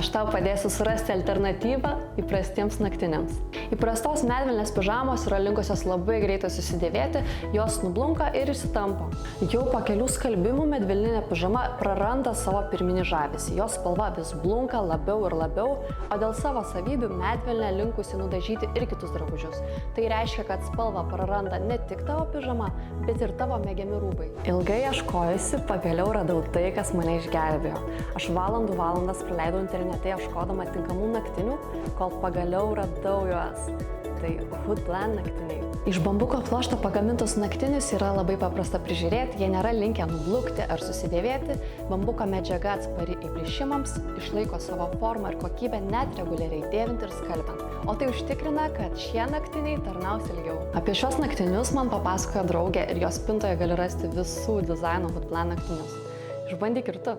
Aš tau padėsiu surasti alternatyvą įprastiems naktiniams. Įprastos medvilnės pižamos yra linkusios labai greitai susidėvėti, jos nublunka ir išsitampo. Jau po kelių skalbimų medvilninė pižama praranda savo pirminį žavesį. Jos spalva vis blunka labiau ir labiau, o dėl savo savybių medvilnė linkusi nudažyti ir kitus drabužius. Tai reiškia, kad spalvą praranda ne tik tavo pižama, bet ir tavo mėgiami rūbai. Ilgai ieškojusi, pagaliau radau tai, kas mane išgelbėjo. Aš valandas praleidau internete ieškodama tinkamų naktinių, kol pagaliau radau juos. Tai Hood Blend naktiniai. Iš bambuko pluošto pagamintus naktinius yra labai paprasta prižiūrėti, jie nėra linkę nublukti ar susidėvėti, bambuko medžiaga atspari įplyšimams, išlaiko savo formą ir kokybę net reguliariai dėvint ir skalbiant. O tai užtikrina, kad šie naktiniai tarnaus ilgiau. Apie šios naktinius man papasakojo draugė ir jos spintoje gali rasti visų dizaino Hood Blend naktinius. Išbandyk ir tu.